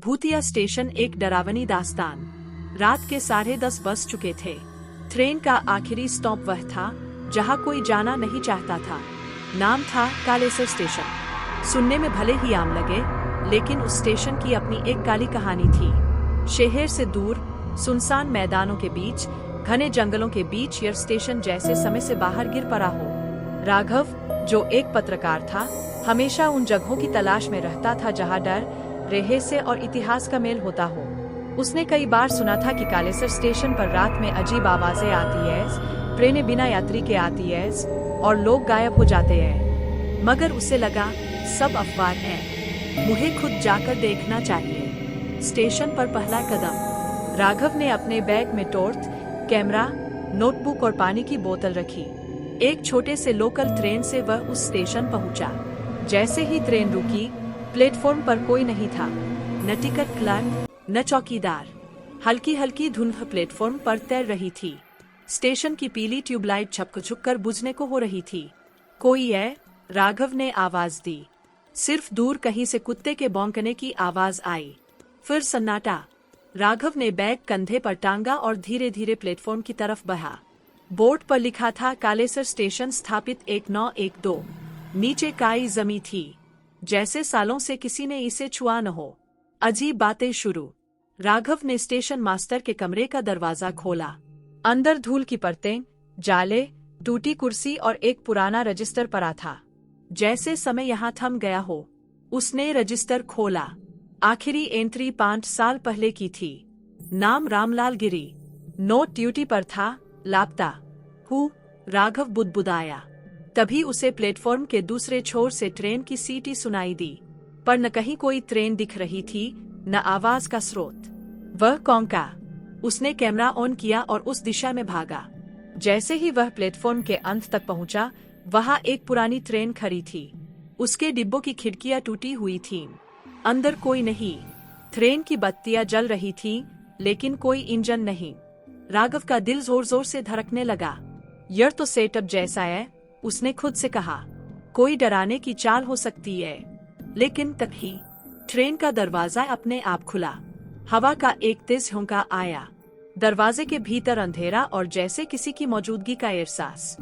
भूतिया स्टेशन एक डरावनी दास्तान। रात के 10:30 बज चुके थे। ट्रेन का आखिरी स्टॉप वह था जहां कोई जाना नहीं चाहता था। नाम था कालेसर स्टेशन। सुनने में भले ही आम लगे, लेकिन उस स्टेशन की अपनी एक काली कहानी थी। शहर से दूर, सुनसान मैदानों के बीच, घने जंगलों के बीच यह स्टेशन जैसे समय से बाहर गिर पड़ा हो। राघव, जो एक पत्रकार था, हमेशा उन जगहों की तलाश में रहता था जहां डर, रहस्य और इतिहास का मेल होता हो। उसने कई बार सुना था कि कालेसर स्टेशन पर रात में अजीब आवाजें आती है, ट्रेनें बिना यात्री के आती है और लोग गायब हो जाते हैं। मगर उसे लगा सब अफवाह है, मुझे खुद जाकर देखना चाहिए। स्टेशन पर पहला कदम। राघव ने अपने बैग में टॉर्च, कैमरा, नोटबुक और पानी की बोतल रखी। एक छोटे से लोकल ट्रेन से वह उस स्टेशन पहुंचा। जैसे ही ट्रेन रुकी, प्लेटफॉर्म पर कोई नहीं था, न टिकट क्लर्क, न चौकीदार। हल्की हल्की धुंध प्लेटफॉर्म पर तैर रही थी। स्टेशन की पीली ट्यूबलाइट छपक कर बुझने को हो रही थी। कोई है? राघव ने आवाज दी। सिर्फ दूर कहीं से कुत्ते के भौंकने की आवाज आई। फिर सन्नाटा। राघव ने बैग कंधे पर टांगा और धीरे धीरे प्लेटफॉर्म की तरफ बढ़ा। बोर्ड पर लिखा था कालेसर स्टेशन स्थापित 1912। नीचे काई जमी थी, जैसे सालों से किसी ने इसे छुआ न हो। अजीब बातें शुरू। राघव ने स्टेशन मास्टर के कमरे का दरवाजा खोला। अंदर धूल की परतें, जाले, टूटी कुर्सी और एक पुराना रजिस्टर पड़ा था, जैसे समय यहाँ थम गया हो। उसने रजिस्टर खोला। आखिरी एंट्री 5 साल पहले की थी। नाम रामलाल गिरी। नोट ड्यूटी पर था, लापता हूँ। राघव बुदबुदाया। तभी उसे प्लेटफॉर्म के दूसरे छोर से ट्रेन की सीटी सुनाई दी, पर न कहीं कोई ट्रेन दिख रही थी, न आवाज का स्रोत। वह कौंका। उसने कैमरा ऑन किया और उस दिशा में भागा। जैसे ही वह प्लेटफॉर्म के अंत तक पहुंचा, वहां एक पुरानी ट्रेन खड़ी थी। उसके डिब्बों की खिड़कियां टूटी हुई थीं। अंदर कोई नहीं। ट्रेन की बत्तियां जल रही थीं, लेकिन कोई इंजन नहीं। राघव का दिल जोर जोर से धड़कने लगा। यह तो सेटअप जैसा है, उसने खुद से कहा। कोई डराने की चाल हो सकती है। लेकिन तभी ट्रेन का दरवाजा अपने आप खुला। हवा का एक तेज झोंका आया। दरवाजे के भीतर अंधेरा और जैसे किसी की मौजूदगी का एहसास।